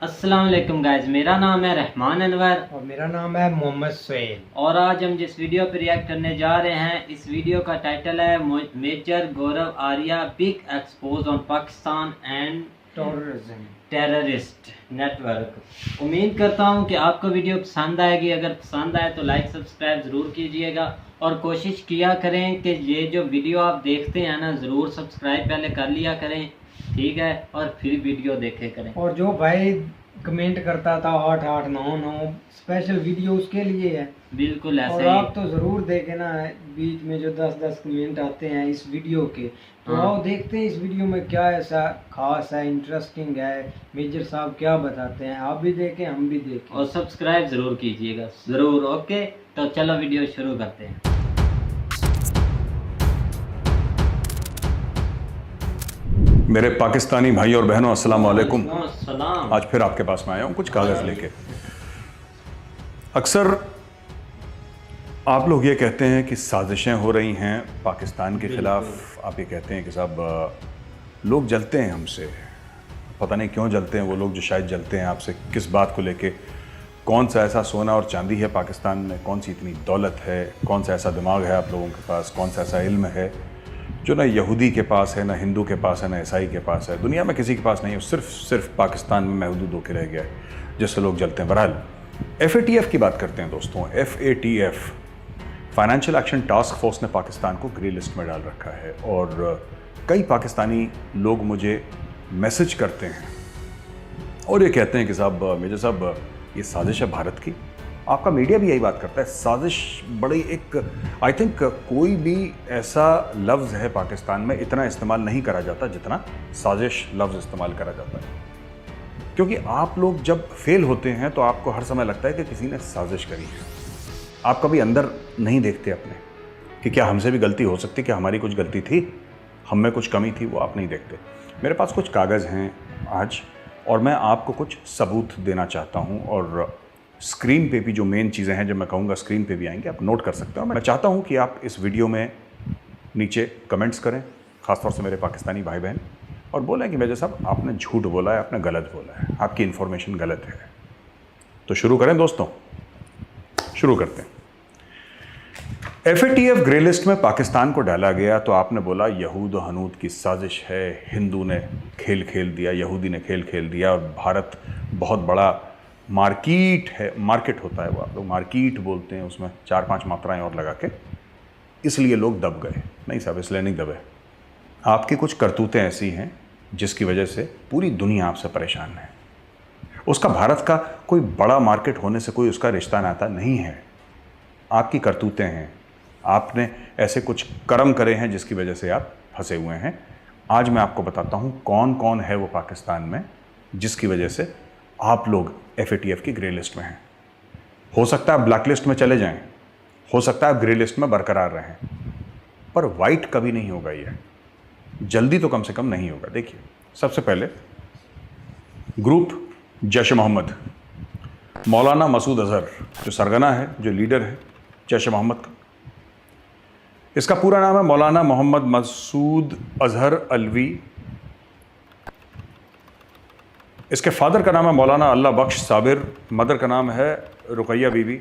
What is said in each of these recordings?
अस्सलाम वालेकुम गाइस, मेरा नाम है रहमान अनवर और मेरा नाम है मोहम्मद सुहेल। और आज हम जिस वीडियो पर रिएक्ट करने जा रहे हैं, इस वीडियो का टाइटल है major Gaurav Arya big expose on Pakistan and terrorist network. उम्मीद करता हूं कि आपको वीडियो पसंद आएगी। अगर पसंद आए तो लाइक सब्सक्राइब ज़रूर कीजिएगा और कोशिश किया करें कि ये जो वीडियो आप देखते हैं ना, ज़रूर सब्सक्राइब पहले कर लिया करें, ठीक है, और फिर वीडियो देखे करें। और जो भाई कमेंट करता था 8899 स्पेशल वीडियो उसके लिए है, बिल्कुल ऐसे और ही। आप तो ज़रूर देखें ना, बीच में जो 10-10 कमेंट आते हैं इस वीडियो के, तो हाँ। आओ देखते हैं इस वीडियो में क्या ऐसा खास है, इंटरेस्टिंग है, मेजर साहब क्या बताते हैं। आप भी देखें, हम भी देखें, और सब्सक्राइब ज़रूर कीजिएगा, ज़रूर। ओके, तो चलो वीडियो शुरू करते हैं। मेरे पाकिस्तानी भाई और बहनों, अस्सलाम वालेकुम। अस्सलाम। आज फिर आपके पास में आया हूँ कुछ कागज़ लेके। अक्सर आप लोग ये कहते हैं कि साजिशें हो रही हैं पाकिस्तान के ख़िलाफ़। आप ये कहते हैं कि साहब लोग जलते हैं हमसे, पता नहीं क्यों जलते हैं वो लोग जो शायद जलते हैं आपसे, किस बात को लेके, कौन सा ऐसा सोना और चांदी है पाकिस्तान में, कौन सी इतनी दौलत है, कौन सा ऐसा दिमाग है आप लोगों के पास, कौन सा ऐसा इल्म है जो ना यहूदी के पास है, ना हिंदू के पास है, ना ईसाई के पास है, दुनिया में किसी के पास नहीं है, सिर्फ पाकिस्तान में महदूद होकर रह गया है, जिससे लोग जलते हैं। बहरहाल FATF की बात करते हैं दोस्तों। FATF financial action task force ने पाकिस्तान को ग्रे लिस्ट में डाल रखा है, और कई पाकिस्तानी लोग मुझे मैसेज करते हैं और ये कहते हैं कि साहब मेजर साहब ये साजिश है भारत की। आपका मीडिया भी यही बात करता है, साजिश बड़ी एक, आई थिंक कोई भी ऐसा लफ्ज़ है पाकिस्तान में इतना इस्तेमाल नहीं करा जाता जितना साजिश लफ्ज़ इस्तेमाल करा जाता है। क्योंकि आप लोग जब फेल होते हैं तो आपको हर समय लगता है कि किसी ने साजिश करी है। आप कभी अंदर नहीं देखते अपने कि क्या हमसे भी गलती हो सकती, क्या हमारी कुछ गलती थी, हम में कुछ कमी थी, वो आप नहीं देखते। मेरे पास कुछ कागज़ हैं आज और मैं आपको कुछ सबूत देना चाहता हूँ, और स्क्रीन पे भी जो मेन चीज़ें हैं, जब मैं कहूँगा स्क्रीन पे भी आएंगे, आप नोट कर सकते हो। मैं चाहता हूँ कि आप इस वीडियो में नीचे कमेंट्स करें, ख़ासतौर से मेरे पाकिस्तानी भाई बहन, और बोलें कि मेजर साहब आपने झूठ बोला है, आपने गलत बोला है, आपकी इन्फॉर्मेशन गलत है। तो शुरू करें दोस्तों, शुरू करते हैं। FATF ग्रे लिस्ट में पाकिस्तान को डाला गया तो आपने बोला यहूद और हनूद की साजिश है, हिंदू ने खेल खेल दिया, यहूदी ने खेल खेल दिया, और भारत बहुत बड़ा मार्केट होता है, वो आप लोग मार्केट बोलते हैं, उसमें 4-5 मात्राएं और लगा के, इसलिए लोग दब गए। नहीं साहब, इसलिए नहीं दबे। आपकी कुछ करतूतें ऐसी हैं जिसकी वजह से पूरी दुनिया आपसे परेशान है। उसका भारत का कोई बड़ा मार्केट होने से कोई उसका रिश्ता नाता नहीं है। आपकी करतूतें हैं, आपने ऐसे कुछ कर्म करे हैं जिसकी वजह से आप फंसे हुए हैं। आज मैं आपको बताता हूँ कौन कौन है वो पाकिस्तान में जिसकी वजह से आप लोग FATF की ग्रे लिस्ट में हैं। हो सकता है आप ब्लैक लिस्ट में चले जाएं, हो सकता है आप ग्रे लिस्ट में बरकरार रहें, पर वाइट कभी नहीं होगा, ये जल्दी तो कम से कम नहीं होगा। देखिए, सबसे पहले ग्रुप जैश मोहम्मद, मौलाना मसूद अजहर जो सरगना है, जो लीडर है जैश मोहम्मद का, इसका पूरा नाम है मौलाना मोहम्मद मसूद अजहर अलवी। इसके फादर का नाम है मौलाना अल्लाह बख्श साबिर, मदर का नाम है रुकैया बीबी।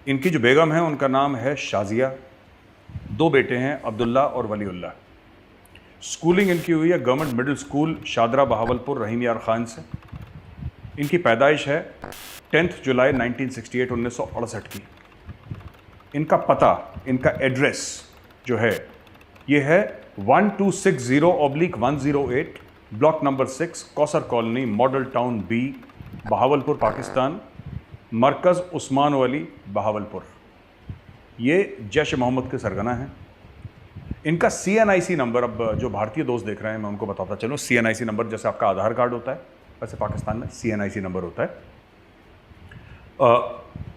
इनकी जो बेगम है उनका नाम है शाजिया। 2 बेटे हैं, अब्दुल्ला और वलीउल्लाह। स्कूलिंग इनकी हुई है government middle school Shahdara Bahawalpur Rahim Yar Khan से। इनकी पैदाइश है 10 जुलाई 1968 1968 की। इनका पता, इनका एड्रेस जो है ये है 1260/108 block number 6 Kausar colony model town B, Bahawalpur Pakistan, मरकज़ उस्मान वली बहावलपुर। ये जैश मोहम्मद के सरगना हैं। इनका CNIC नंबर, अब जो भारतीय दोस्त देख रहे हैं मैं उनको बताता चलूँ, CNIC नंबर जैसे आपका आधार कार्ड होता है वैसे पाकिस्तान में CNIC नंबर होता है,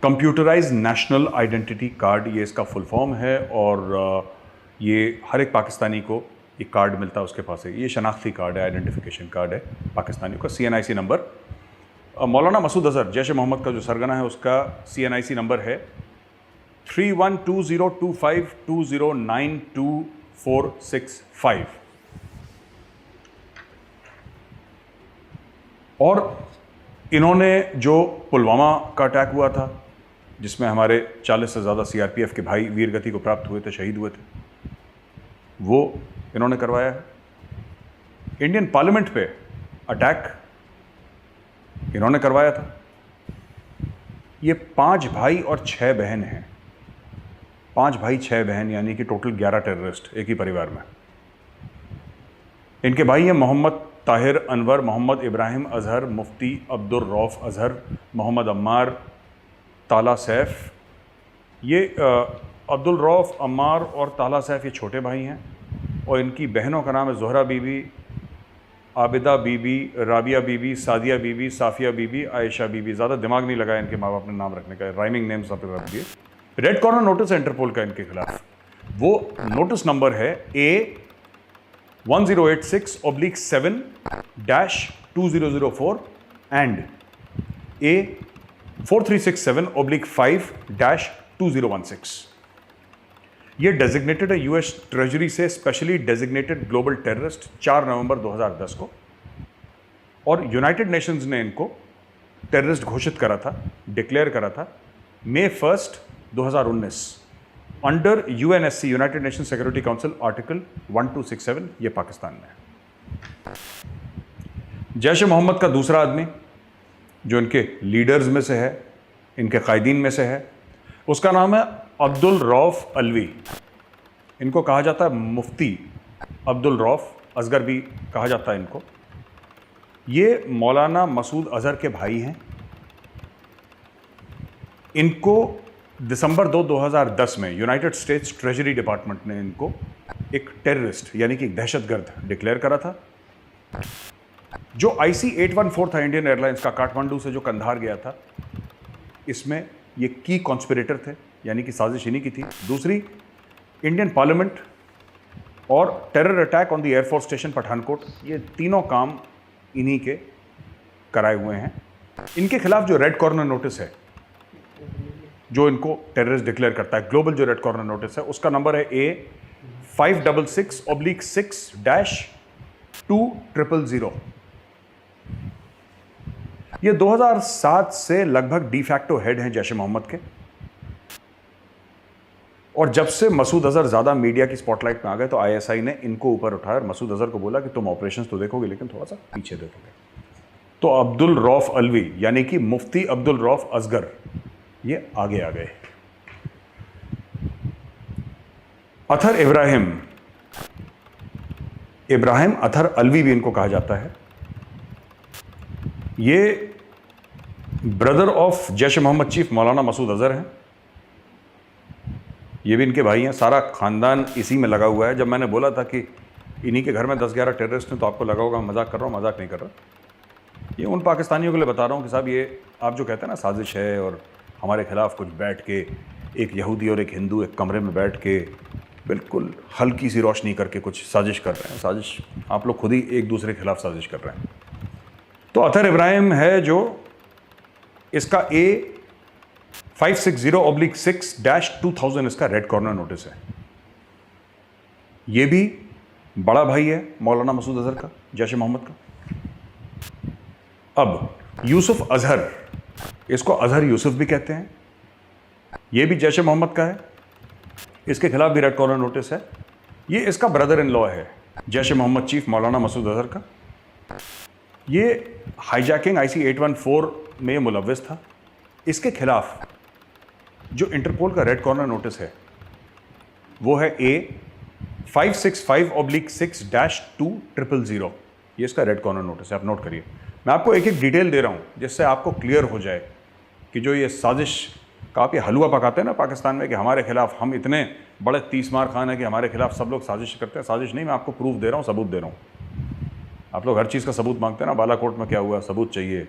कंप्यूटराइज नेशनल आइडेंटिटी कार्ड, ये इसका फुल फॉर्म है। और ये हर एक पाकिस्तानी को ये कार्ड मिलता है उसके पास है, ये शनाख्ती कार्ड है, आइडेंटिफिकेशन कार्ड है पाकिस्तानियों का। CNIC नंबर मौलाना मसूद अजहर जैश मोहम्मद का जो सरगना है उसका CNIC नंबर है 312025209245। और इन्होंने जो पुलवामा का अटैक हुआ था जिसमें हमारे 40 से ज़्यादा सीआरपीएफ के भाई वीर गति को प्राप्त हुए थे, शहीद हुए थे, वो इन्होंने करवाया है। इंडियन पार्लियामेंट पे अटैक इन्होंने करवाया था। ये 5 भाई और 6 बहन हैं। 5 भाई 6 बहन यानी कि टोटल 11 टेररिस्ट एक ही परिवार में। इनके भाई हैं मोहम्मद ताहिर अनवर, मोहम्मद इब्राहिम अजहर, मुफ्ती अब्दुल रऊफ अजहर, मोहम्मद अम्मार, ताला सैफ। ये अब्दुल रऊफ, अम्मार और ताला सैफ ये छोटे भाई हैं और इनकी बहनों का नाम है ज़ोहरा बीबी, आबिदा बीबी, राबिया बीबी, सादिया बीबी, साफिया बीबी, आयशा बीबी। ज़्यादा दिमाग नहीं लगाया इनके माँ बाप ने नाम रखने का, राइमिंग नेम सब रख दिए। रेड कॉर्नर नोटिस है इंटरपोल का इनके खिलाफ। वो नोटिस नंबर है A1086/7-2004 एंड A4367/5-2016। ये डेजिग्नेटेड है यूएस ट्रेजरी से स्पेशली डेजिग्नेटेड ग्लोबल टेररिस्ट 4 नवंबर 2010 को, और यूनाइटेड नेशंस ने इनको टेररिस्ट घोषित करा था, डिक्लेयर करा था May 1, 2019 under UNSC, United nation security council, article 1267। ये पाकिस्तान में है। जैश ए मोहम्मद का दूसरा आदमी जो इनके लीडर्स में से है, इनके कायदीन में से है, उसका नाम है अब्दुल रऊफ अलवी। इनको कहा जाता है मुफ्ती अब्दुल रऊफ असगर भी कहा जाता है इनको। ये मौलाना मसूद अजहर के भाई हैं। इनको दिसंबर 2010 में यूनाइटेड स्टेट्स ट्रेजरी डिपार्टमेंट ने इनको एक टेररिस्ट यानी कि दहशतगर्द डिक्लेयर करा था। जो IC-814 था इंडियन एयरलाइंस का, काठमांडू से जो कंधार गया था, इसमें ये की कॉन्स्पिरेटर थे यानी कि साजिश इन्हीं की थी। दूसरी, इंडियन पार्लियामेंट और terror attack on the air force station Pathankot, ये तीनों काम इन्हीं के कराए हुए हैं। इनके खिलाफ जो रेड कॉर्नर नोटिस है जो इनको टेररिस्ट डिक्लेयर करता है, ग्लोबल जो रेड कॉर्नर नोटिस है, उसका नंबर है A566/6-2000। ये 2007 से लगभग डिफैक्टो हेड हैं जैश ए मोहम्मद के, और जब से मसूद अजहर ज़्यादा मीडिया की स्पॉटलाइट में आ गए तो ISI ने इनको ऊपर उठाया और मसूद अजहर को बोला कि तुम ऑपरेशंस तो देखोगे लेकिन थोड़ा सा पीछे देखोगे। तो अब्दुल रऊफ अलवी यानी कि मुफ्ती अब्दुल रऊफ असगर ये आगे आ गए। अथर इब्राहिम अथर अलवी भी इनको कहा जाता है। ये brother of Jaish e Mohammed chief Maulana Masood Azhar हैं। ये भी इनके भाई हैं। सारा खानदान इसी में लगा हुआ है। जब मैंने बोला था कि इन्हीं के घर में 10-11 टेररिस्ट हैं तो आपको लगा होगा मजाक कर रहा हूँ, मजाक नहीं कर रहा। ये उन पाकिस्तानियों के लिए बता रहा हूँ कि साहब ये आप जो कहते हैं ना साजिश है और हमारे खिलाफ कुछ बैठ के, एक यहूदी और एक हिंदू एक कमरे में बैठ के बिल्कुल हल्की सी रोशनी करके कुछ साजिश कर रहे हैं। साजिश आप लोग खुद ही एक दूसरे के खिलाफ साजिश कर रहे हैं। तो अथर इब्राहिम है जो इसका A560/6-2000 इसका रेड कॉर्नर नोटिस है। ये भी बड़ा भाई है मौलाना मसूद अजहर का, जैश ए मोहम्मद का। अब यूसुफ अजहर, इसको अजहर यूसुफ भी कहते हैं, ये भी जैश ए मोहम्मद का है। इसके खिलाफ भी रेड कॉर्नर नोटिस है। ये इसका ब्रदर इन लॉ है जैश ए मोहम्मद चीफ मौलाना मसूद अजहर का। ये हाईजैकिंग IC-814 में मुलव्विस था। इसके खिलाफ जो इंटरपोल का रेड कॉर्नर नोटिस है वो है A565/6-200। ये इसका रेड कॉर्नर नोटिस है, आप नोट करिए। मैं आपको एक एक डिटेल दे रहा हूँ जिससे आपको क्लियर हो जाए कि जो ये साजिश का आप ये हलवा पकाते हैं ना पाकिस्तान में कि हमारे खिलाफ हम इतने बड़े तीसमार खान हैं कि हमारे खिलाफ सब लोग साजिश करते हैं। साजिश नहीं, मैं आपको प्रूफ दे रहा हूँ, सबूत दे रहा हूँ। आप लोग हर चीज़ का सबूत मांगते हैं ना, बालाकोट में क्या हुआ सबूत चाहिए,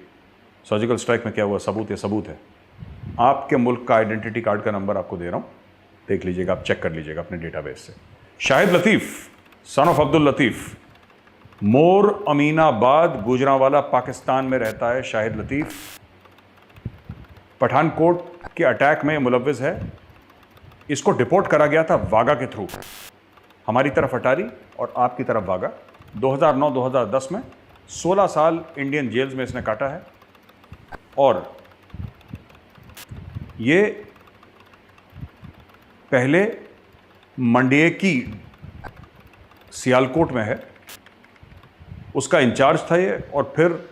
सर्जिकल स्ट्राइक में क्या हुआ सबूत, ये सबूत है। आपके मुल्क का आइडेंटिटी कार्ड का नंबर आपको दे रहा हूँ, देख लीजिएगा, आप चेक कर लीजिएगा अपने डेटाबेस से। शाहिद लतीफ़ सन ऑफ अब्दुल लतीफ़, मोर अमीनाबाद गुजरांवाला पाकिस्तान में रहता है। शाहिद लतीफ़ पठानकोट के अटैक में मुलव्विस है। इसको डिपोर्ट करा गया था वागा के थ्रू, हमारी तरफ अटारी और आपकी तरफ वागा। 2009-2010 में 16 साल इंडियन जेल्स में इसने काटा है। और ये पहले मंडेकी सियालकोट में है, उसका इंचार्ज था ये, और फिर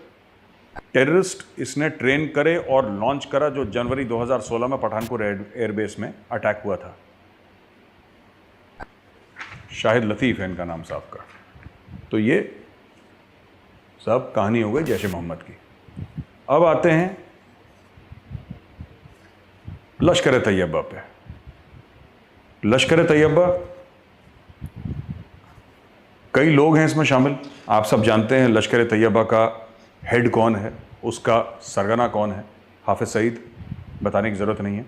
टेररिस्ट इसने ट्रेन करे और लॉन्च करा जो जनवरी 2016 में पठानकोट एयरबेस में अटैक हुआ था। शाहिद लतीफ़ है इनका नाम साहब का। तो ये सब कहानी हो गई जैश ए मोहम्मद की। अब आते हैं लश्कर तैयबा पे। लश्कर तैयबा, कई लोग हैं इसमें शामिल। आप सब जानते हैं लश्कर तैयबा का हेड कौन है, उसका सरगना कौन है। हाफिज सईद, बताने की ज़रूरत नहीं है।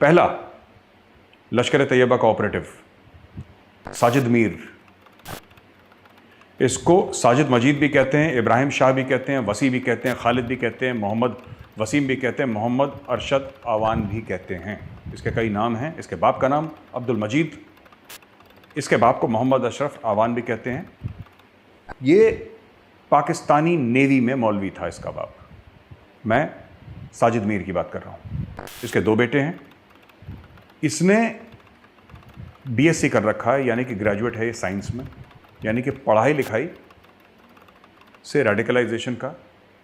पहला लश्कर तैयबा का ऑपरेटिव साजिद मीर, इसको साजिद मजीद भी कहते हैं, इब्राहिम शाह भी कहते हैं, वसी भी कहते हैं, खालिद भी कहते हैं, मोहम्मद वसीम भी कहते हैं, मोहम्मद अरशद आवान भी कहते हैं। इसके कई नाम हैं। इसके बाप का नाम अब्दुल मजीद, इसके बाप को मोहम्मद अशरफ आवान भी कहते हैं। ये पाकिस्तानी नेवी में मौलवी था इसका बाप। मैं साजिद मीर की बात कर रहा हूँ। इसके 2 बेटे हैं। इसने बीएससी कर रखा है, यानी कि ग्रेजुएट है ये साइंस में, यानी कि पढ़ाई लिखाई से रेडिकलाइजेशन का,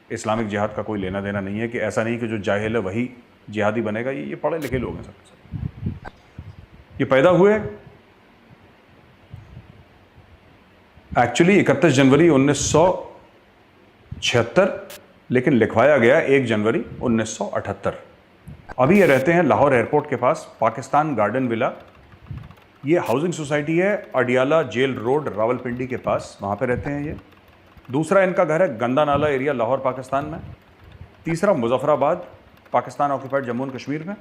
इस्लामिक जिहाद का कोई लेना देना नहीं है। कि ऐसा नहीं कि जो जाहिल है वही जिहादी बनेगा। ये पढ़े लिखे लोग हैं सब। ये पैदा हुए एक्चुअली 31 जनवरी 1976, लेकिन लिखवाया गया 1 जनवरी 1978। अभी ये रहते हैं लाहौर एयरपोर्ट के पास, पाकिस्तान गार्डन विला। ये हाउसिंग सोसाइटी है अडियाला जेल रोड रावलपिंडी के पास, वहाँ पे रहते हैं ये। दूसरा इनका घर है गंदा नाला एरिया लाहौर पाकिस्तान में। तीसरा मुजफ्फराबाद पाकिस्तान ऑक्यूपाइड जम्मू एंड कश्मीर में।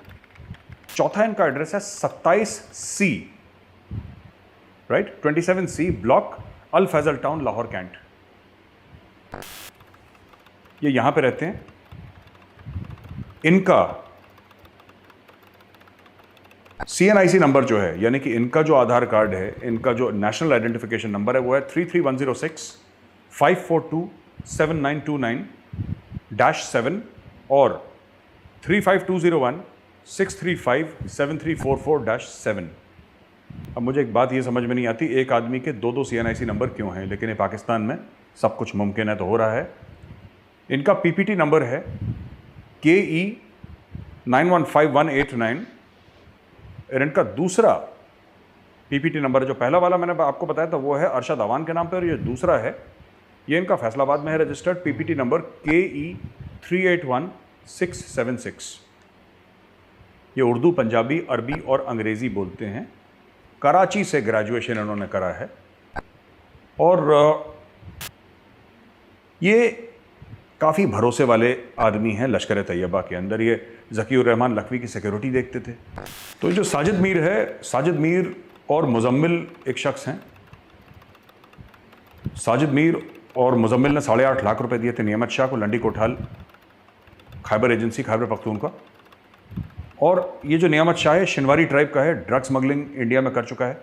चौथा इनका एड्रेस है 27C, राइट, 27C ब्लॉक अल फैजल टाउन लाहौर कैंट। ये यहां पे रहते हैं। इनका CNIC नंबर जो है, यानी कि इनका जो आधार कार्ड है, इनका जो नेशनल आइडेंटिफिकेशन नंबर है, वो है 33106-542-7929-7 और 35201-635-7344-7। अब मुझे एक बात ये समझ में नहीं आती, एक आदमी के 2 CNIC नंबर क्यों हैं, लेकिन ये पाकिस्तान में सब कुछ मुमकिन है तो हो रहा है। इनका PPT नंबर है KE 915189 और इनका दूसरा PPT नंबर है, जो पहला वाला मैंने आपको बताया था वो है अरशद आवान के नाम पर, और ये दूसरा है, ये इनका फैसलाबाद में है रजिस्टर्ड, PPT नंबर KE 381676। ये उर्दू, पंजाबी, अरबी और अंग्रेज़ी बोलते हैं। कराची से ग्रेजुएशन इन्होंने करा है। और ये काफ़ी भरोसे वाले आदमी हैं लश्कर तैयबा के अंदर। ये ज़कीउर रहमान लखवी की सिक्योरिटी देखते थे। तो जो साजिद मीर है, साजिद मीर और मुजम्मिल एक शख्स हैं। साजिद मीर और मुजम्मिल ने 8.5 लाख रुपए दिए थे नियामत शाह को, लंडी कोठाल खैबर एजेंसी, खैबर पख्तूनख्वा। और ये जो नियामत शाह है शिनवारी ट्राइब का है, ड्रग स्मगलिंग इंडिया में कर चुका है।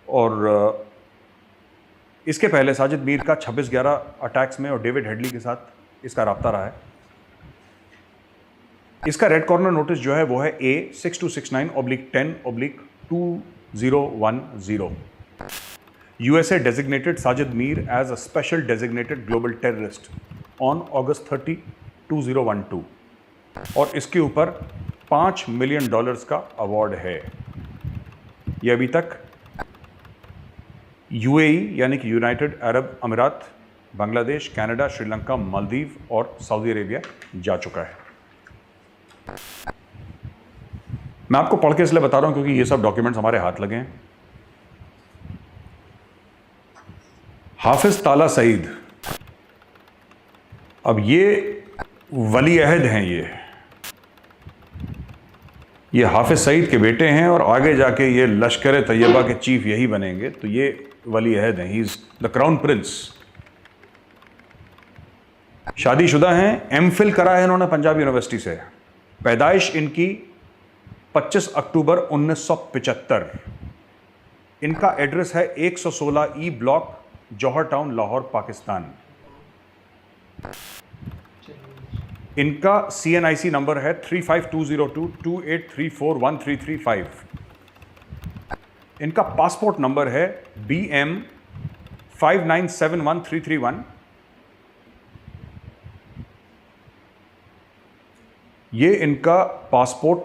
और इसके पहले साजिद मीर का 26/11 अटैक्स में और डेविड हेडली के साथ इसका रब्ता रहा है। इसका रेड कॉर्नर नोटिस जो है वो है A6269/10/2010। USA designated Sajid Mir as a special designated global terrorist on August 30, 2012 और इसके ऊपर $5 मिलियन का अवार्ड है। ये अभी तक UAE यानी कि यूनाइटेड अरब अमीरात, बांग्लादेश, कनाडा, श्रीलंका, मालदीव और सऊदी अरेबिया जा चुका है। मैं आपको पढ़ के इसलिए बता रहा हूं क्योंकि ये सब डॉक्यूमेंट्स हमारे हाथ लगे हैं। हाफिज ताला सईद, अब ये वली अहद हैं। ये हाफिज सईद के बेटे हैं और आगे जाके ये लश्कर तैयबा के चीफ यही बनेंगे। तो ये वली अहद हैं, he is the crown Prince. शादीशुदा हैं, MPhil करा है इन्होंने पंजाब यूनिवर्सिटी से। पैदाइश इनकी 25 अक्टूबर 1975। इनका एड्रेस है 116 ई ब्लॉक, जौहर टाउन, लाहौर, पाकिस्तान। इनका CNIC नंबर है 35202283413335। इनका पासपोर्ट नंबर है BM 5971331। ये इनका पासपोर्ट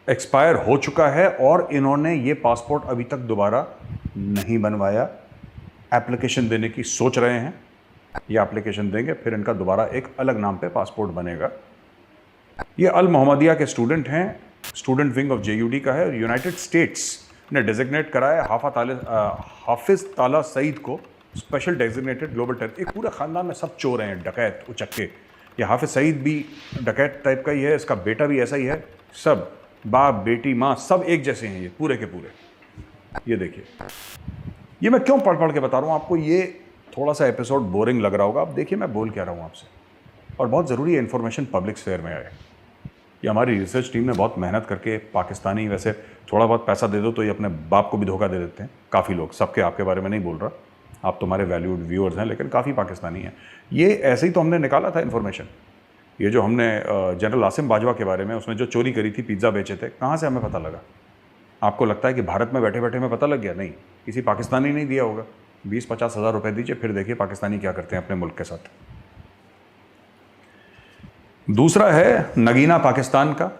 एक्सपायर हो चुका है और इन्होंने ये पासपोर्ट अभी तक दोबारा नहीं बनवाया। एप्लीकेशन देने की सोच रहे हैं। ये एप्लीकेशन देंगे, फिर इनका दोबारा एक अलग नाम पे पासपोर्ट बनेगा। ये अल मोहम्मदिया के स्टूडेंट हैं, स्टूडेंट विंग ऑफ JUD का है। और यूनाइटेड स्टेट्स ने डेजिग्नेट करा है हाफिज ताला सईद को स्पेशल डेजिग्नेटेड ग्लोबल टेरर। एक पूरे ख़ानदान में सब चोर हैं, डकैत, उचक्के। ये हाफिज सईद भी डकैत टाइप का ही है, इसका बेटा भी ऐसा ही है। सब बाप बेटी माँ सब एक जैसे हैं, ये पूरे के पूरे। ये देखिए, ये मैं क्यों पढ़ पढ़ के बता रहा हूँ आपको। ये थोड़ा सा एपिसोड बोरिंग लग रहा होगा, आप देखिए मैं बोल क्या रहा हूँ आपसे, और बहुत ज़रूरी है इन्फॉर्मेशन पब्लिक स्फेयर में आए। ये हमारी रिसर्च टीम ने बहुत मेहनत करके, पाकिस्तानी वैसे थोड़ा बहुत पैसा दे दो तो ये अपने बाप को भी धोखा दे देते हैं काफ़ी लोग। सबके आपके बारे में नहीं बोल रहा, आप तुम्हारे वैल्यूड व्यूअर्स हैं, लेकिन काफ़ी पाकिस्तानी हैं। ये ऐसे ही तो हमने निकाला था इन्फॉर्मेशन। ये जो हमने जनरल आसिम बाजवा के बारे में, उसमें जो चोरी करी थी, पिज़्ज़ा बेचे थे, कहाँ से हमें पता लगा? आपको लगता है कि भारत में बैठे बैठे हमें पता लग गया? नहीं, किसी पाकिस्तानी नहीं दिया होगा। 20-50 हज़ार रुपये दीजिए, फिर देखिए पाकिस्तानी क्या करते हैं अपने मुल्क के साथ। दूसरा है नगीना पाकिस्तान का।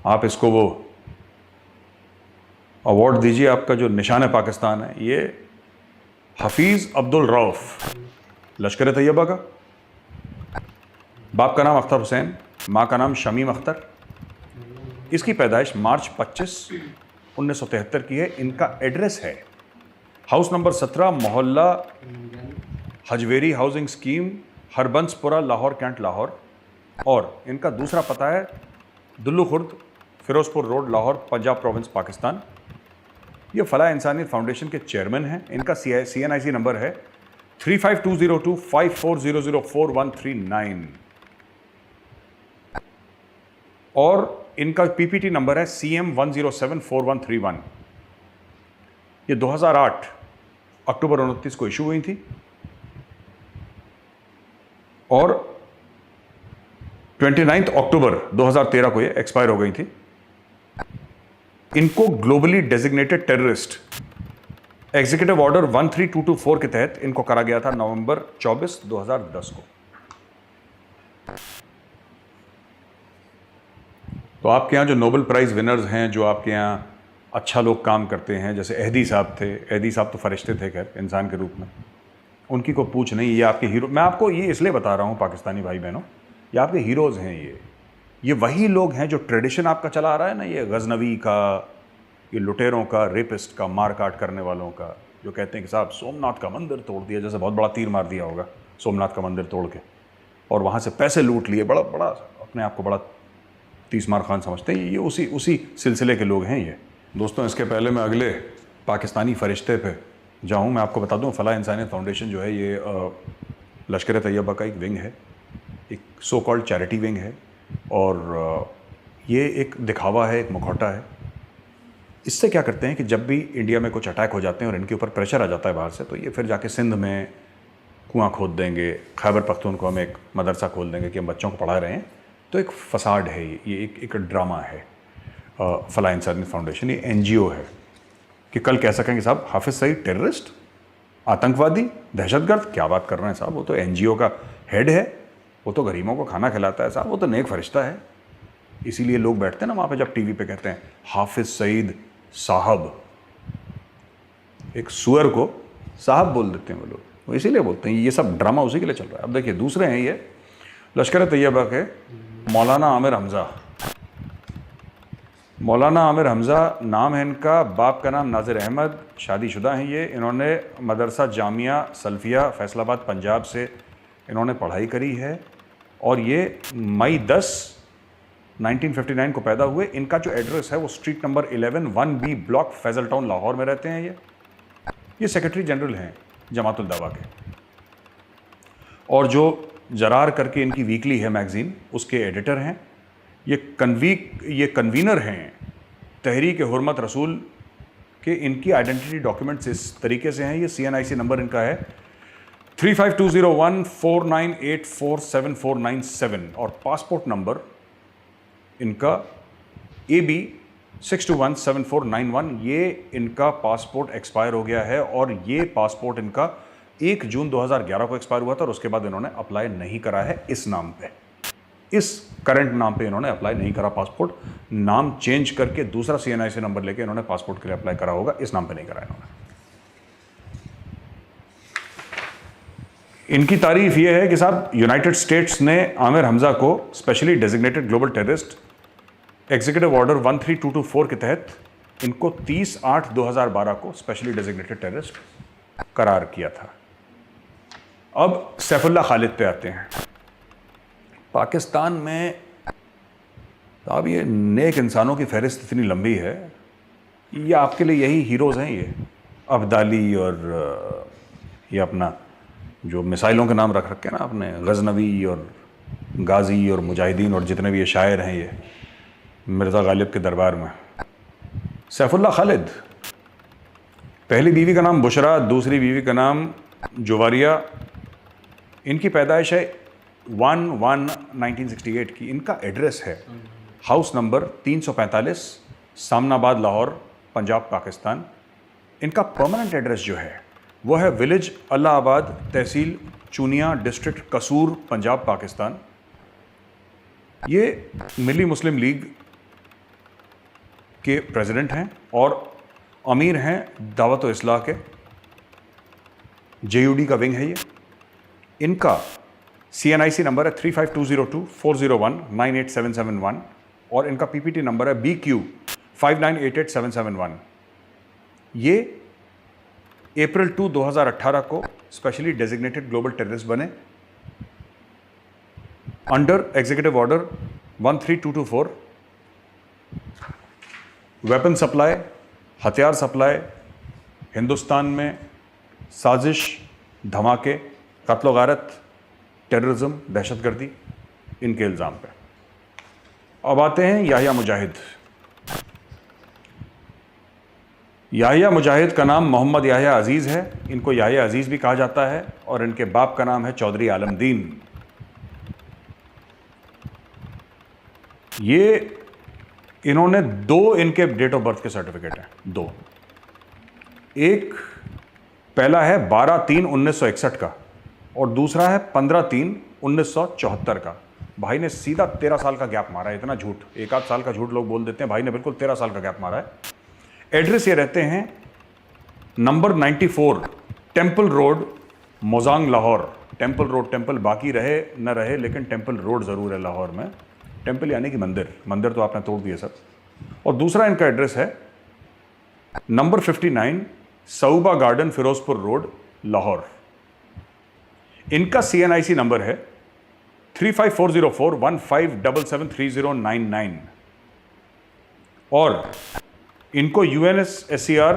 आप इसको वो अवार्ड दीजिए, आपका जो निशान पाकिस्तान है। ये हफीज़ अब्दुल रऊफ़, लश्कर तैयबा का। बाप का नाम अख्तर हुसैन, माँ का नाम शमीम अख्तर। इसकी पैदाइश मार्च 25, 1973 की है। इनका एड्रेस है हाउस नंबर 17, मोहल्ला Hajveri housing scheme, Harbanspura, Lahore cantt, Lahore. और इनका दूसरा पता है दुल्लू खुर्द, फिरोजपुर रोड, लाहौर, पंजाब प्रोविंस, पाकिस्तान। ये फलाह इंसानियत फाउंडेशन के चेयरमैन हैं। इनका CNIC नंबर है 35202540044139 और इनका PPT नंबर है CM 1074131। ये 2008 अक्टूबर 29 को इशू हुई थी और 29 अक्टूबर 2013 को ये एक्सपायर हो गई थी। इनको globally designated terrorist executive order 13224 के तहत इनको करा गया था नवंबर 24, 2010 को। तो आपके यहाँ जो नोबेल प्राइज़ विनर्स हैं, जो आपके यहाँ अच्छा लोग काम करते हैं, जैसे एहदी साहब थे। एहदी साहब तो फरिश्ते थे खैर इंसान के रूप में, उनकी को पूछ नहीं। ये आपके हीरो, मैं आपको ये इसलिए बता रहा हूँ पाकिस्तानी भाई बहनों, ये आपके हीरोज़ हैं। ये वही लोग हैं जो ट्रेडिशन आपका चला आ रहा है ना, ये गजनवी का, ये लुटेरों का, रेपिस्ट का, मार काट करने वालों का, जो कहते हैं कि साहब सोमनाथ का मंदिर तोड़ दिया, जैसे बहुत बड़ा तीर मार दिया होगा सोमनाथ का मंदिर तोड़ के, और वहाँ से पैसे लूट लिए, बड़ा बड़ा अपने आप को बड़ा तीसमार खान समझते हैं। ये उसी सिलसिले के लोग हैं ये। दोस्तों, इसके पहले मैं अगले पाकिस्तानी फरिश्ते पे जाऊँ, मैं आपको बता दूँ फलाह इंसानियत फाउंडेशन जो है ये लश्कर तैयबा का एक विंग है, एक सो कॉल्ड चैरिटी विंग है, और ये एक दिखावा है, एक मुखौटा है। इससे क्या करते हैं कि जब भी इंडिया में कुछ अटैक हो जाते हैं और इनके ऊपर प्रेशर आ जाता है बाहर से, तो ये फिर जाके सिंध में कुआं खोद देंगे, खैबर पख्तूनख्वा में एक मदरसा खोल देंगे कि हम बच्चों को पढ़ा रहे हैं। तो एक फसाड है ये एक ड्रामा है। फलाह इंसानियत फाउंडेशन ये NGO है कि कल कह सकें कि साहब हाफिज़ सईद टेररिस्ट, आतंकवादी, दहशतगर्द, क्या बात कर रहे हैं साहब, वो तो NGO का हेड है, वो तो गरीबों को खाना खिलाता है साहब, वो तो नेक फरिश्ता है। इसीलिए लोग बैठते हैं ना वहाँ पे, जब टीवी पे कहते हैं हाफिज़ सईद साहब, एक सुअर को साहब बोल देते हैं वो लोग, वो इसीलिए बोलते हैं। ये सब ड्रामा उसी के लिए चल रहा है। अब देखिए दूसरे हैं ये लश्कर तैयबा के मौलाना आमिर हमज़ा। मौलाना आमिर हमज़ा नाम है इनका, बाप का नाम नाजिर अहमद, शादीशुदा हैं ये। इन्होंने मदरसा जामिया सल्फिया फैसलाबाद पंजाब से इन्होंने पढ़ाई करी है और ये मई 10, 1959 को पैदा हुए। इनका जो एड्रेस है वो street number 11 1B block, Faisal town, Lahore में रहते हैं ये सेक्रेटरी जनरल हैं जमातुल दावा के। और जो जरार करके इनकी वीकली है मैगज़ीन, उसके एडिटर हैं। ये कन्वीनर हैं तहरीक हुर्मत रसूल के। इनकी आइडेंटिटी डॉक्यूमेंट्स इस तरीके से हैं। ये CNIC नंबर इनका है 352014984747 और पासपोर्ट नंबर इनका AB 6217491। ये इनका पासपोर्ट एक्सपायर हो गया है और ये पासपोर्ट इनका 1 जून 2011 को एक्सपायर हुआ था और उसके बाद इन्होंने अप्लाई नहीं करा है इस नाम पे, इस करंट नाम पे इन्होंने अप्लाई नहीं करा पासपोर्ट। नाम चेंज करके दूसरा CNIC नंबर लेके इन्होंने पासपोर्ट के लिए अप्लाई करा होगा, इस नाम पे नहीं करा इन्होंने। इनकी तारीफ ये है कि साहब यूनाइटेड स्टेट्स ने आमिर हमजा को specially designated global terrorist executive order 13224 के तहत इनको 30/8/2012 को स्पेशली डेजिग्नेटेड टेररिस्ट करार किया था। अब सैफुल्लाह खालिद पे आते हैं। पाकिस्तान में अब ये नेक इंसानों की फहरिस्त इतनी लंबी है, ये आपके लिए यही हीरोज़ हैं, ये अब्दाली और ये अपना जो मिसाइलों के नाम रख रखे हैं ना आपने, गजनवी और गाजी और मुजाहिदीन और जितने भी ये शायर हैं ये मिर्ज़ा गालिब के दरबार में। सैफुल्लाह खालिद, पहली बीवी का नाम बुशरा, दूसरी बीवी का नाम जुवारिया। इनकी पैदाइश है 1/1/1968 की। इनका एड्रेस है हाउस नंबर 345 सामनाबाद लाहौर पंजाब पाकिस्तान। इनका परमानेंट एड्रेस जो है वो है विलेज अल्लाहाबाद तहसील चूनिया डिस्ट्रिक्ट कसूर पंजाब पाकिस्तान। ये मिली मुस्लिम लीग के प्रेसिडेंट हैं और अमीर हैं दावत इस्लाह के, JUD का विंग है ये। इनका CNIC नंबर है 35202401987771 और इनका PPT नंबर है BQ 5988771। ये अप्रैल 2, 2018 को स्पेशली डेजिग्नेटेड ग्लोबल टेररिस्ट बने under executive order 13224। Weapon supply, हथियार सप्लाई, हिंदुस्तान में साजिश, धमाके, कत्ल गारत, टेररिज्म, दहशतगर्दी, इनके इल्ज़ाम पे। अब आते हैं याहिया मुजाहिद। याहिया मुजाहिद का नाम मोहम्मद याहिया अजीज़ है। इनको याहिया अजीज़ भी कहा जाता है और इनके बाप का नाम है चौधरी आलमदीन। ये इन्होंने 2 इनके डेट ऑफ बर्थ के सर्टिफिकेट हैं, 2। एक पहला है 12/3/1961 का और दूसरा है 15/3/1974 का। भाई ने सीधा 13 साल का गैप मारा है। इतना झूठ, 1 आध साल का झूठ लोग बोल देते हैं, भाई ने बिल्कुल 13 साल का गैप मारा है। एड्रेस ये रहते हैं number 94 temple road Mojang Lahore. Temple road, temple बाकी रहे न रहे लेकिन टेम्पल रोड ज़रूर है लाहौर में। टेम्पल यानी कि मंदिर, मंदिर तो आपने तोड़ दिए सब। और दूसरा इनका एड्रेस है नंबर 59 सऊबा गार्डन फिरोजपुर रोड लाहौर। इनका CNIC नंबर है 35404157730999 और इनको UNSCR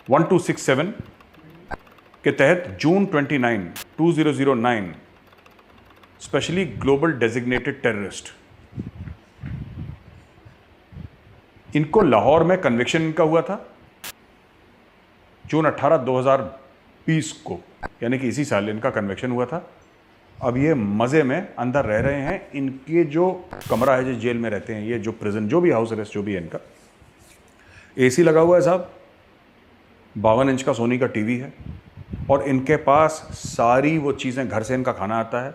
1267 के तहत जून 29, 2009 स्पेशली ग्लोबल डेजिग्नेटेड टेररिस्ट। इनको लाहौर में कन्विक्शन इनका हुआ था जून 18, 2020 को, यानी कि इसी साल इनका कन्विक्शन हुआ था। अब ये मज़े में अंदर रह रहे हैं। इनके जो कमरा है, जो जेल में रहते हैं, ये जो प्रिजन, जो भी हाउस अरेस्ट जो भी है, इनका AC लगा हुआ है साहब, 52 इंच का सोनी का TV है और इनके पास सारी वो चीज़ें, घर से इनका खाना आता है,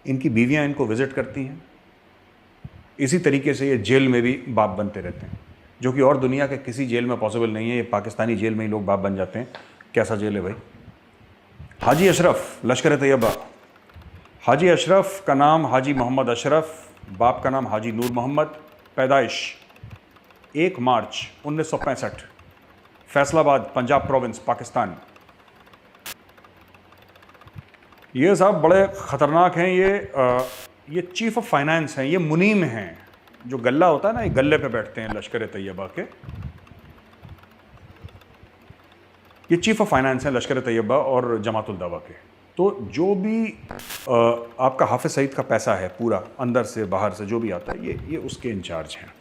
इनकी बीवियां इनको विज़िट करती हैं। इसी तरीके से ये जेल में भी बाप बनते रहते हैं, जो कि और दुनिया के किसी जेल में पॉसिबल नहीं है। ये पाकिस्तानी जेल में ही लोग बाप बन जाते हैं। कैसा जेल है भाई। हाजी अशरफ, लश्कर तैयबा। हाजी अशरफ का नाम हाजी मोहम्मद अशरफ, बाप का नाम हाजी नूर मोहम्मद। पैदाइश 1 मार्च 1965 फैसलाबाद पंजाब प्रोविंस पाकिस्तान। ये साहब बड़े ख़तरनाक हैं। ये चीफ ऑफ फाइनेंस हैं, ये मुनीम हैं। जो गल्ला होता है ना, ये गल्ले पे बैठते हैं लश्कर तैयबा के। ये चीफ ऑफ फाइनेंस हैं लश्कर तैयबा और जमातुल दावा के। तो जो भी आपका हाफिज सईद का पैसा है पूरा अंदर से बाहर से जो भी आता है ये उसके इंचार्ज हैं।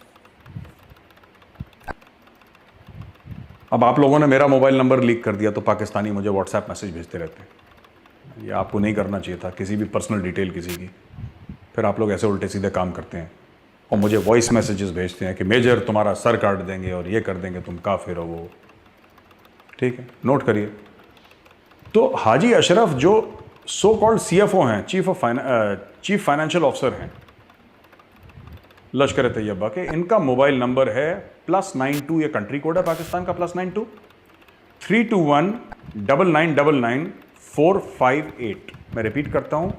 अब आप लोगों ने मेरा मोबाइल नंबर लीक कर दिया तो पाकिस्तानी मुझे व्हाट्सएप मैसेज भेजते रहते हैं। ये आपको नहीं करना चाहिए था, किसी भी पर्सनल डिटेल किसी की। फिर आप लोग ऐसे उल्टे सीधे काम करते हैं और मुझे वॉइस मैसेजेस भेजते हैं कि मेजर तुम्हारा सर काट देंगे और ये कर देंगे, तुम काफिर हो वो। ठीक है, नोट करिए। तो हाजी अशरफ जो सो कॉल्ड CFO हैं, चीफ फाइनेंशियल ऑफिसर हैं लश्कर तैयबा के, इनका मोबाइल नंबर है +92, ये कंट्री कोड है पाकिस्तान का, +92 321 9999 458। मैं रिपीट करता हूं,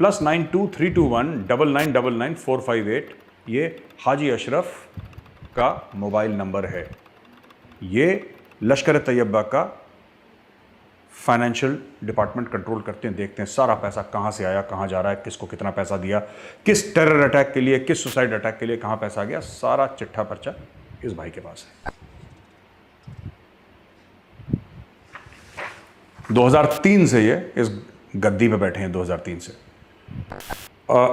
+92 321 9999 458। ये हाजी अशरफ का मोबाइल नंबर है। ये लश्कर तैयबा का फाइनेंशियल डिपार्टमेंट कंट्रोल करते हैं, देखते हैं सारा पैसा कहाँ से आया, कहाँ जा रहा है, किसको कितना पैसा दिया, किस टेरर अटैक के लिए, किस सुसाइड अटैक के लिए कहाँ पैसा गया, सारा चिट्ठा पर्चा इस भाई के पास है। 2003 से ये इस गद्दी पे बैठे हैं, 2003 से।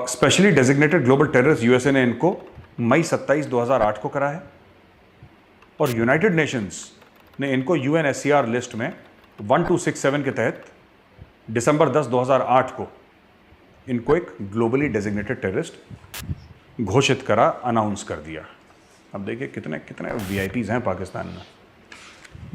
Specially designated global terrorist USA ने इनको मई 27, 2008 को करा है और यूनाइटेड नेशंस ने इनको UNSCR लिस्ट में 1267 के तहत दिसंबर 10, 2008 को इनको एक ग्लोबली डेजिग्नेटेड टेररिस्ट घोषित करा, अनाउंस कर दिया। अब देखिए कितने कितने VIPs हैं पाकिस्तान में।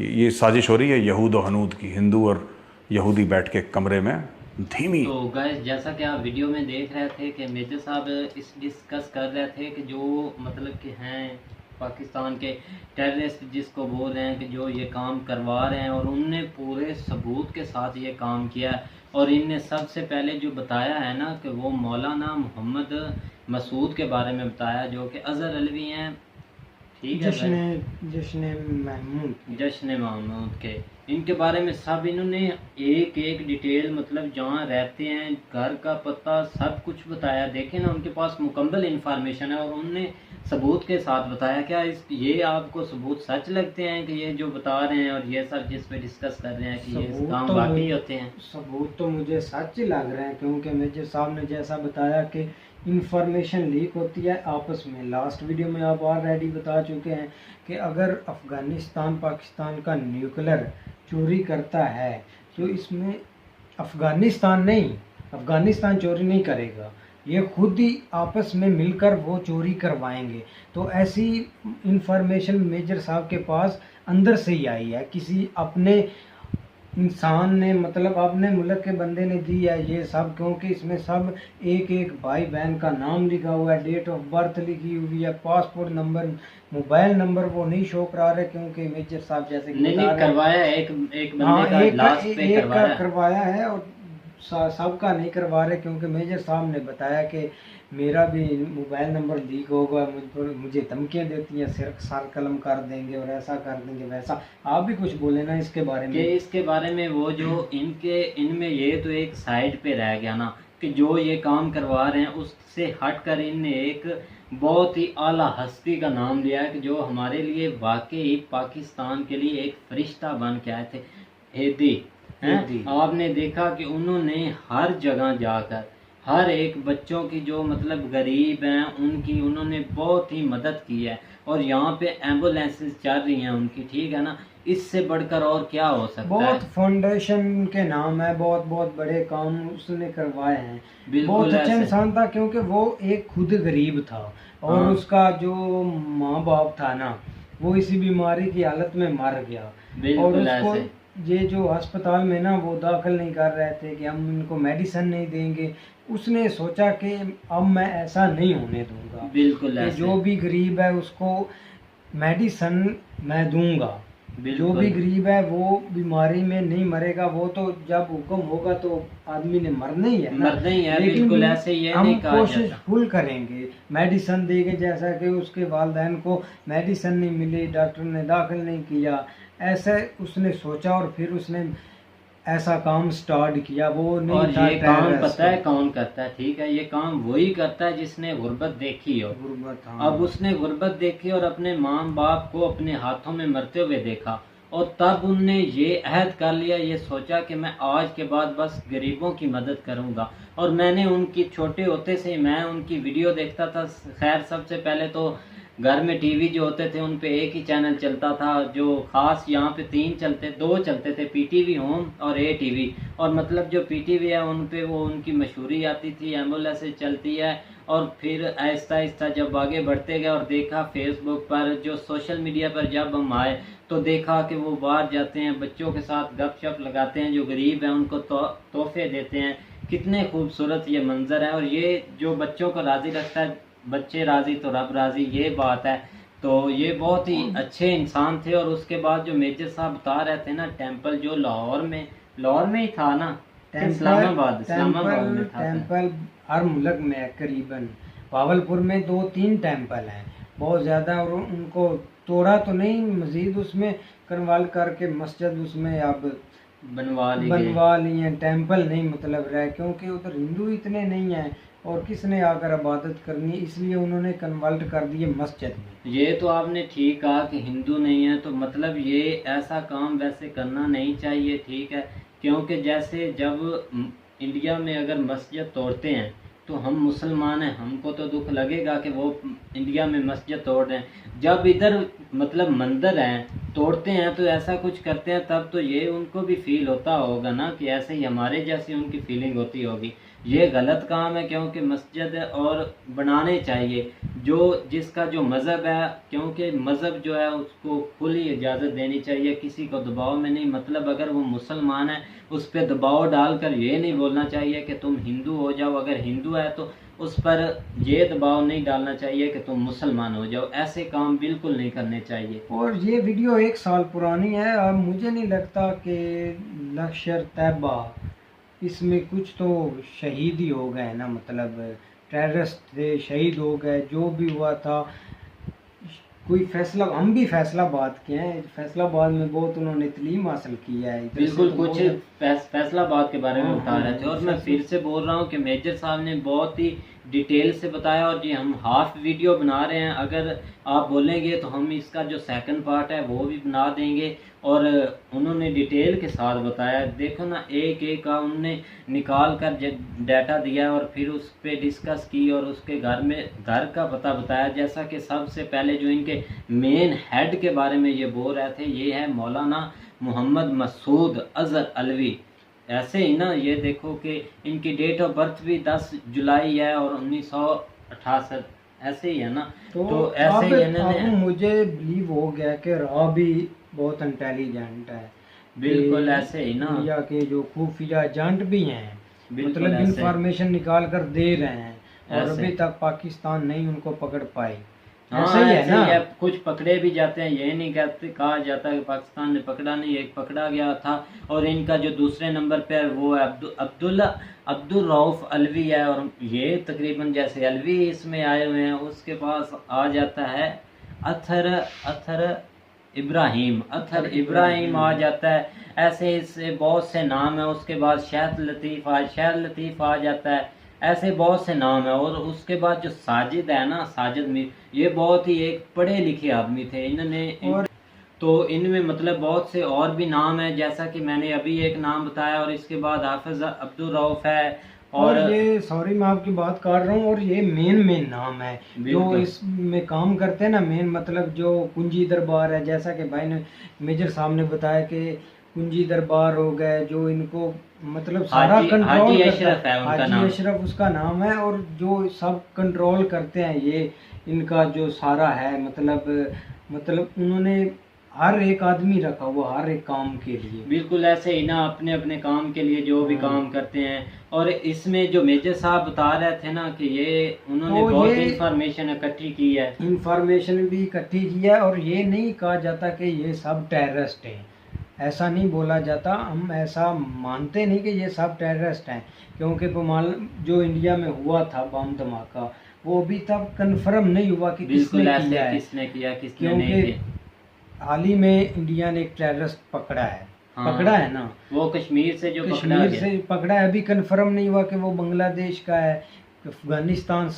ये साजिश हो रही है यहूद और हनूद की, हिंदू और यहूदी बैठ के कमरे में धीमी। तो गाइस, जैसा कि आप वीडियो में देख रहे थे कि मेजर साहब इस डिस्कस कर रहे थे कि जो मतलब कि हैं पाकिस्तान के टेररिस्ट जिसको बोल रहे हैं कि जो ये काम करवा रहे हैं, और उनने पूरे सबूत के साथ ये काम किया है। और इनने सबसे पहले जो बताया है ना कि वो मौलाना मोहम्मद मसूद के बारे में बताया, जो कि अजहर अलवी हैं, ठीक है, जश्न महमूद के, इनके बारे में सब इन्होंने एक एक डिटेल, मतलब जहाँ रहते हैं, घर का पता, सब कुछ बताया। देखें ना, उनके पास मुकम्मल इंफॉर्मेशन है और उनने सबूत के साथ बताया। क्या ये आपको सबूत सच लगते हैं कि ये जो बता रहे हैं और ये सब जिस पे डिस्कस कर रहे हैं कि ये काम वाकई होते हैं? सबूत तो मुझे सच लग रहे हैं, क्योंकि मेजर साहब ने जैसा बताया कि इंफॉर्मेशन लीक होती है आपस में। लास्ट वीडियो में आप ऑलरेडी बता चुके हैं कि अगर अफ़गानिस्तान पाकिस्तान का न्यूक्लियर चोरी करता है तो इसमें अफ़गानिस्तान चोरी नहीं करेगा, ये खुद ही आपस में मिलकर वो चोरी करवाएंगे। तो ऐसी इंफॉर्मेशन मेजर साहब के पास अंदर से ही आई है, किसी अपने इंसान ने, मतलब अपने मुल्क के बंदे ने दी है ये सब, क्योंकि इसमें सब एक एक भाई बहन का नाम लिखा हुआ है, डेट ऑफ बर्थ लिखी हुई है, पासपोर्ट नंबर, मोबाइल नंबर वो नहीं शो करा रहे, क्योंकि मेजर साहब जैसे नहीं करवाया, एक बंदे का लास्ट पे करवाया है और सबका नहीं करवा रहे, क्योंकि मेजर साहब ने बताया कि मेरा भी मोबाइल नंबर लीक होगा, मुझे धमकियाँ देती हैं, सर कलम कर देंगे और ऐसा कर देंगे वैसा। आप भी कुछ बोले ना इसके बारे में। इसके बारे में वो जो इनमें ये तो एक साइड पे रह गया ना कि जो ये काम करवा रहे हैं, उससे हटकर इनने एक बहुत ही आला हस्ती का नाम लिया है कि जो हमारे लिए वाकई पाकिस्तान के लिए एक फरिश्ता बन के आए थे, हेदी। आपने देखा कि उन्होंने हर जगह जाकर हर एक बच्चों की जो मतलब गरीब हैं उनकी उन्होंने बहुत ही मदद की है, और यहाँ पे एम्बुलेंसेस चल रही हैं उनकी, ठीक है ना। इससे बढ़कर और क्या हो सकता है? बहुत फाउंडेशन के नाम है, बहुत बहुत बड़े काम उसने करवाए हैं। बहुत अच्छा इंसान था, क्योंकि वो एक खुद गरीब था और उसका जो माँ बाप था ना वो इसी बीमारी की हालत में मर गया, और उसको ये जो अस्पताल में ना वो दाखिल नहीं कर रहे थे कि हम इनको मेडिसिन नहीं देंगे। उसने सोचा कि अब मैं ऐसा नहीं होने दूंगा, बिल्कुल ऐसे। जो भी गरीब है उसको मेडिसिन मैं दूंगा, जो भी गरीब है वो बीमारी में नहीं मरेगा, वो तो जब हुक्म होगा तो आदमी ने मरना ही है, मरना ही है, लेकिन बिल्कुल ऐसे ही है, हम नहीं कहा कोशिश फुल करेंगे, मेडिसिन देंगे। जैसा कि उसके वालिदैन को मेडिसिन नहीं मिली, डॉक्टर ने दाखिल नहीं किया, ऐसे उसने सोचा और फिर उसने ऐसा काम स्टार्ट किया। वो नहीं, और ये काम पता है कौन करता है? ठीक है, ये काम वही करता है जिसने गुर्बत देखी हो। गुर्बत, अब उसने गुर्बत देखी और अपने माँ बाप को अपने हाथों में मरते हुए देखा, और तब उनने ये अहद कर लिया, ये सोचा कि मैं आज के बाद बस गरीबों की मदद करूंगा। और मैंने उनकी छोटे होते से मैं उनकी वीडियो देखता था। खैर सबसे पहले तो घर में टीवी जो होते थे उन पे एक ही चैनल चलता था, जो खास यहाँ पे दो चलते थे, पीटीवी होम और ए टीवी। और मतलब जो पीटीवी है उन पे वो उनकी मशहूरी आती थी, एम्बुलेंस से चलती है। और फिर आहिस्ता आहिस्ता जब आगे बढ़ते गए और देखा फेसबुक पर, जो सोशल मीडिया पर जब हम आए तो देखा कि वो बाहर जाते हैं, बच्चों के साथ गपशप लगाते हैं, जो गरीब हैं उनको तोहफे देते हैं। कितने खूबसूरत ये मंजर है। और ये जो बच्चों को राज़ी रखता है, बच्चे राज़ी तो रब राज़ी, ये बात है। तो ये बहुत ही अच्छे इंसान थे। और उसके बाद जो मेजर साहब बता रहे थे ना, टेम्पल जो लाहौर में ही था ना, इस्लामाबाद में था। टेम्पल हर मुल्क में है करीबन। भावलपुर में 2-3 टेम्पल हैं, बहुत ज़्यादा। और उनको तोड़ा तो नहीं, मज़ीद उसमें कन्वर्ल करके मस्जिद उसमें अब बनवा ली हैं। टेम्पल नहीं मतलब रहे, क्योंकि उधर हिंदू इतने नहीं हैं और किसने आकर इबादत करनी, इसलिए उन्होंने कन्वर्ट कर दिए मस्जिद में। ये तो आपने ठीक कहा कि हिंदू नहीं है, तो मतलब ये ऐसा काम वैसे करना नहीं चाहिए, ठीक है। क्योंकि जैसे जब इंडिया में अगर मस्जिद तोड़ते हैं तो हम मुसलमान हैं, हमको तो दुख लगेगा कि वो इंडिया में मस्जिद तोड़ रहे हैं। जब इधर मतलब मंदिर हैं तोड़ते हैं तो ऐसा कुछ करते हैं, तब तो ये उनको भी फील होता होगा ना कि ऐसे ही हमारे जैसी उनकी फीलिंग होती होगी। ये गलत काम है, क्योंकि मस्जिद और बनाने चाहिए जिसका जो मज़हब है, क्योंकि मज़हब जो है उसको खुली इजाज़त देनी चाहिए, किसी को दबाव में नहीं। मतलब अगर वो मुसलमान है उस पर दबाव डालकर ये नहीं बोलना चाहिए कि तुम हिंदू हो जाओ, अगर हिंदू है तो उस पर ये दबाव नहीं डालना चाहिए कि तुम मुसलमान हो जाओ। ऐसे काम बिल्कुल नहीं करने चाहिए। और ये वीडियो 1 साल पुरानी है और मुझे नहीं लगता कि लश्कर तैयबा इसमें कुछ तो शहीद ही हो गए ना, मतलब टेररिस्ट थे, शहीद हो गए, जो भी हुआ था। कोई फैसला, हम भी फैसलाबाद के हैं, फैसलाबाद में बहुत उन्होंने तालीम हासिल की है। बिल्कुल, कुछ फैसलाबाद के बारे में बता रहे थे। और मैं फिर से बोल रहा हूँ कि मेजर साहब ने बहुत ही डिटेल से बताया। और जी हम हाफ वीडियो बना रहे हैं, अगर आप बोलेंगे तो हम इसका जो सेकंड पार्ट है वो भी बना देंगे। और उन्होंने डिटेल के साथ बताया, देखो ना, एक एक का उन्होंने निकाल कर डाटा दिया और फिर उस पर डिस्कस की और उसके घर का पता बताया। जैसा कि सबसे पहले जो इनके मेन हेड के बारे में ये बोल रहे थे, ये है मौलाना मोहम्मद मसूद अजहर अलवी। ऐसे ही ना, ये देखो कि इनकी डेट ऑफ बर्थ भी 10 जुलाई है और 1968, ऐसे ही है ना। तो ऐसे ही इन्होंने, मुझे बिलीव हो गया कि राह भी बहुत इंटेलिजेंट है। बिल्कुल ऐसे ही ना, इंडिया के जो खुफिया एजेंट भी हैं, मतलब इंफॉर्मेशन निकाल कर दे रहे हैं और अभी तक पाकिस्तान नहीं उनको पकड़ पाए। ऐसे ही है ना, कुछ पकड़े भी जाते हैं, ये नहीं कहते, कहा जाता है कि पाकिस्तान ने पकड़ा नहीं, एक पकड़ा गया था। और इनका जो दूसरे नंबर पे है वो है अब्दुल रऊफ अलवी है। और ये तकरीबन जैसे अलवी इसमें आए हुए हैं, उसके पास आ जाता है अथर इब्राहिम आ जाता है। ऐसे इससे बहुत से नाम है। उसके बाद शहद लतीफ़ आ जाता है। ऐसे बहुत से नाम है। और उसके बाद जो साजिद है ना, साजिद मीर, ये बहुत ही एक पढ़े लिखे आदमी थे। तो इनमें मतलब बहुत से और भी नाम है, जैसा कि मैंने अभी एक नाम बताया। और इसके बाद हाफिज अब्दुल रऊफ है। और ये, सॉरी मैं आपकी बात कर रहा हूँ, और ये मेन नाम है जो इसमें काम करते हैं ना। मेन मतलब जो कुंजी दरबार है, जैसा कि भाई ने मेजर साहब ने बताया कि कुंजी दरबार हो गए, जो इनको मतलब सारा कंट्रोल करता है। हाजी अशरफ उसका नाम है। और जो सब कंट्रोल करते हैं ये इनका जो सारा है, मतलब उन्होंने हर एक आदमी रखा हुआ हर एक काम के लिए। बिल्कुल ऐसे ही ना, अपने अपने काम के लिए जो भी काम करते हैं। और इसमें जो मेजर साहब बता रहे थे ना कि ये उन्होंने बहुत इंफॉर्मेशन इकट्ठी की है। इंफॉर्मेशन भी इकट्ठी की है। और ये नहीं कहा जाता कि ये सब टेररिस्ट हैं, ऐसा नहीं बोला जाता। हम ऐसा मानते नहीं कि ये सब टेररिस्ट हैं, क्योंकि जो इंडिया में हुआ था बम धमाका, वो अभी तक कंफर्म नहीं हुआ कि किसने किया क्योंकि हाल ही में इंडिया ने एक टेररिस्ट पकड़ा है। पकड़ा है ना, वो कश्मीर से पकड़ा है। अभी कंफर्म नहीं हुआ कि वो बांग्लादेश का है, अफगानिस्तान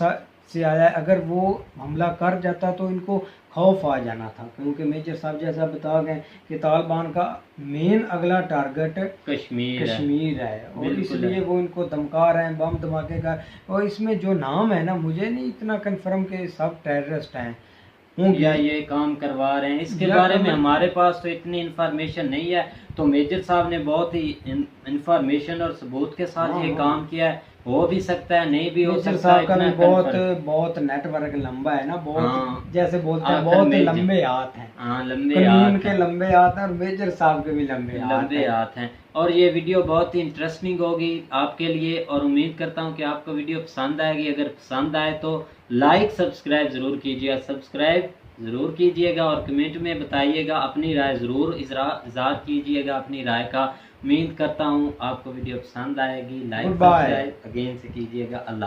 से आया है। अगर वो हमला कर जाता तो इनको खौफ आ जाना था, क्योंकि मेजर साहब जैसा बता गए कि तालिबान का मेन अगला टारगेट कश्मीर है और बिल्कुल इसलिए है। वो इनको धमका रहे हैं बम धमाके का। और इसमें जो नाम है ना, मुझे नहीं इतना कंफर्म कि सब टेररिस्ट हैं या ये काम करवा रहे हैं, इसके या बारे में तो- हमारे पास तो इतनी इन्फॉर्मेशन नहीं है। तो मेजर साहब ने बहुत ही इन्फॉर्मेशन और सबूत के साथ हाँ, ये हाँ। काम किया है। हो भी सकता है, नहीं भी हो मेजर सकता साहब का इतना भी बहुत confirm। बहुत नेटवर्क लंबा है ना, बहुत हाँ। जैसे बोलते हैं आखिर बहुत में लंबे हाथ हैं। हाँ, लंबे कलीम हाथ के हैं। लंबे हाथ हैं और मेजर साहब के भी लंबे लंबे हाथ हैं। और ये वीडियो बहुत ही इंटरेस्टिंग होगी आपके लिए और उम्मीद करता हूँ कि आपको वीडियो पसंद आएगी। अगर पसंद आए तो लाइक सब्सक्राइब ज़रूर कीजिएगा, सब्सक्राइब ज़रूर कीजिएगा और कमेंट में बताइएगा, अपनी राय ज़रूर इज़हार कीजिएगा अपनी राय का। उम्मीद करता हूँ आपको वीडियो पसंद आएगी। लाइक सब्सक्राइब अगेन से कीजिएगा। अल्लाह।